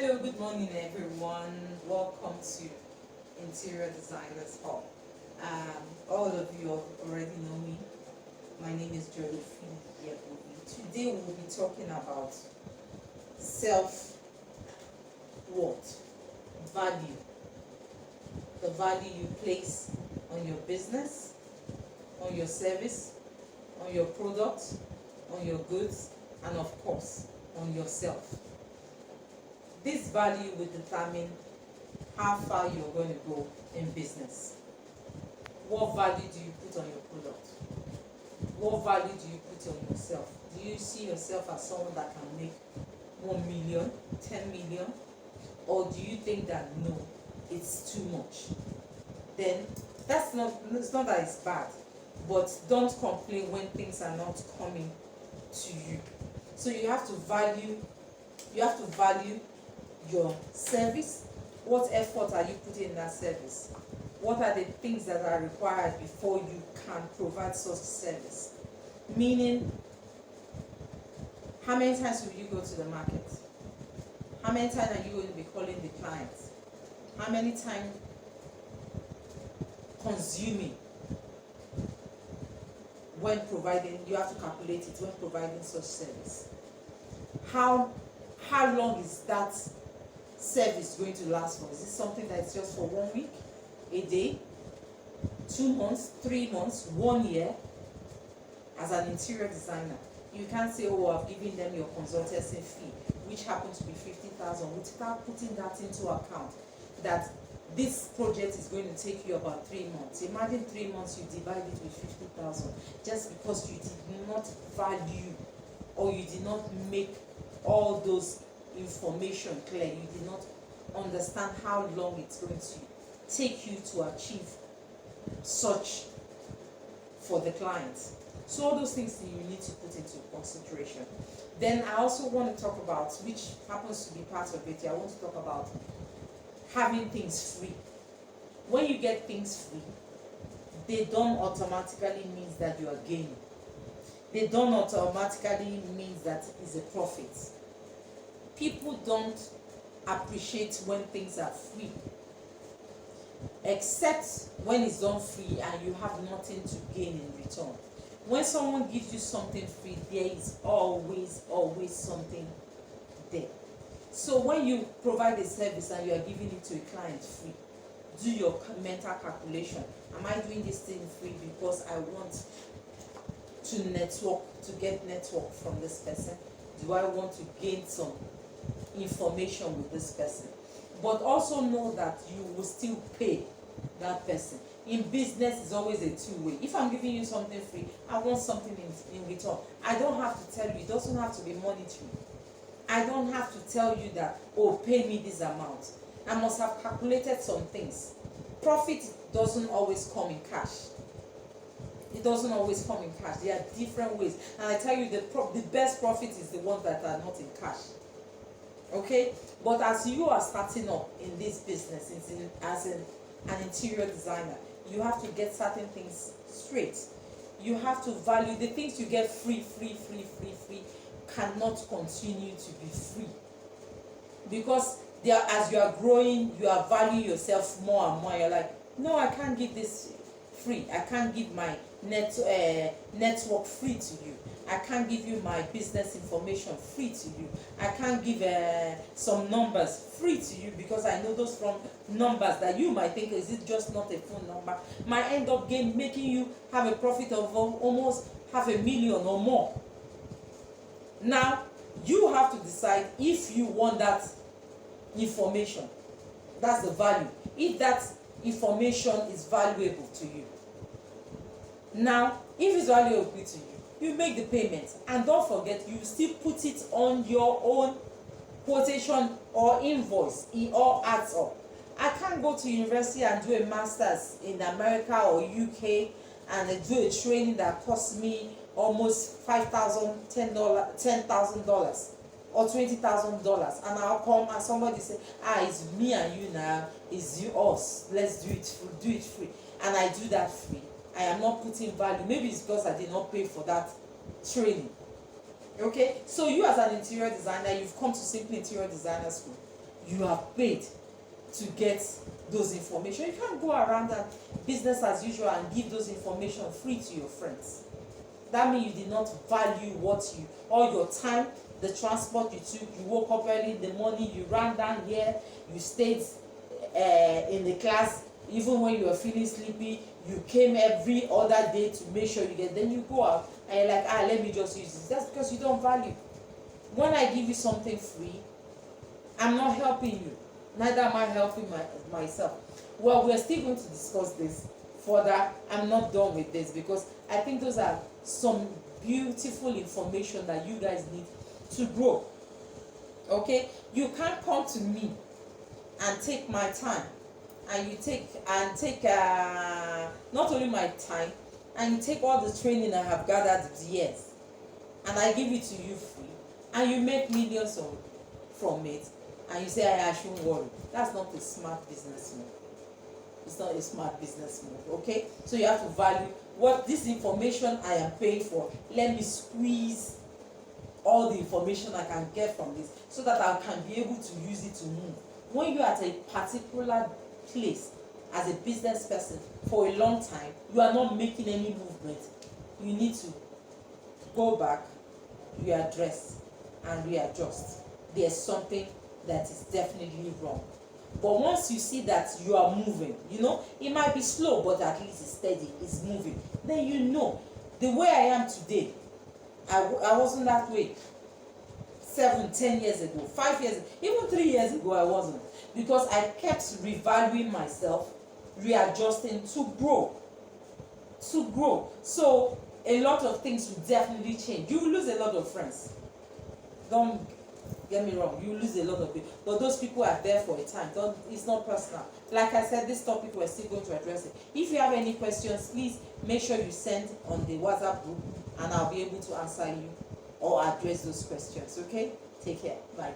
Hello, good morning everyone. Welcome to Interior Designers Hub. All of you already know me. My name is Josephine Yebubi. Today we'll be talking about self-worth, value. The value you place on your business, on your service, on your product, on your goods, and of course, on yourself. This value will determine how far you're going to go in business. What value do you put on your product? What value do you put on yourself? Do you see yourself as someone that can make 1 million, 10 million? Or do you think that no, it's too much? Then it's not that it's bad, but don't complain when things are not coming to you. So you have to value your service. What effort are you putting in that service? What are the things that are required before you can provide such service? Meaning, how many times will you go to the market? How many times are you going to be calling the clients? How many times consuming when providing? You have to calculate it when providing such service. How long is that service going to last for? Is it something that's just for 1 week, a day, 2 months, 3 months, 1 year? As an interior designer, you can't say, oh, I've given them your consultancy fee, which happened to be 50,000, without putting that into account, that this project is going to take you about 3 months. Imagine 3 months, you divide it with 50,000, just because you did not value, or you did not make all those information clear. You did not understand how long it's going to take you to achieve such for the client. So all those things you need to put into consideration. Then I also want to talk about, which happens to be part of it, I want to talk about having things free. When you get things free, they don't automatically mean that you are gaining. They don't automatically mean that it's a profit. People don't appreciate when things are free, except when it's done free and you have nothing to gain in return. When someone gives you something free, there is always something there. So when you provide a service and you are giving it to a client free, do your mental calculation. Am I doing this thing free because I want to get network from this person? Do I want to gain some information with this person? But also know that you will still pay that person. In business, it's always a two-way. If I'm giving you something free, I want something in return. I don't have to tell you. It doesn't have to be monetary. I don't have to tell you that, oh, pay me this amount. I must have calculated some things. Profit doesn't always come in cash. It doesn't always come in cash. There are different ways. And I tell you, the best profit is the ones that are not in cash. Okay? But as you are starting up in this business, as an interior designer, you have to get certain things straight. You have to value the things you get free cannot continue to be free. Because as you are growing, you are valuing yourself more and more. You're like, no, I can't give this free. I can't give my network free to you. I can't give you my business information free to you. I can't give some numbers free to you, because I know those from numbers that you might think, is it just not a phone number, might end up making you have a profit of almost 500,000 or more. Now, you have to decide if you want that information. That's the value. If that information is valuable to you. Now, if it's valuable to you, you make the payment, and don't forget, you still put it on your own quotation or invoice. It all adds up. I can't go to university and do a master's in America or UK and do a training that costs me almost $5,000, $10,000 or $20,000, and I'll come and somebody say, it's me and you now, it's you, us, let's do it free, and I do that free. I am not putting value. Maybe it's because I did not pay for that training. Okay, so you as an interior designer, you've come to Simply Interior Designer School. you have paid to get those information. You can't go around and business as usual and give those information free to your friends. That means you did not value what you, all your time, the transport you took. You woke up early in the morning, you ran down here, you stayed in the class even when you were feeling sleepy. You came every other day to make sure you get, then you go out and you're like, let me just use this. That's because you don't value. When I give you something free, I'm not helping you, neither am I helping myself. Well, we're still going to discuss this further. I'm not done with this because I think those are some beautiful information that you guys need to grow. Okay, you can't come to me and take my time, and you take not only my time, and you take all the training I have gathered years, and I give it to you free, and you make millions from it, and you say I shouldn't worry. That's not a smart business move. It's not a smart business move. Okay, so you have to value what this information I am paying for. Let me squeeze all the information I can get from this so that I can be able to use it to move. When you're at a particular place as a business person for a long time, you are not making any movement. You need to go back, readdress, and readjust. There's something that is definitely wrong. But once you see that you are moving, it might be slow, but at least it's steady, it's moving, then you know. The way I am today, I wasn't that way 7-10 years ago, 5 years, even 3 years ago I wasn't, because I kept revaluing myself, readjusting to grow. So a lot of things will definitely change. You will lose a lot of friends, don't get me wrong, you lose a lot of people, but those people are there for a time. It's not personal. Like I said, this topic we're still going to address it. If you have any questions, please make sure you send on the WhatsApp group, and I'll be able to answer you or address those questions. Okay, take care, bye.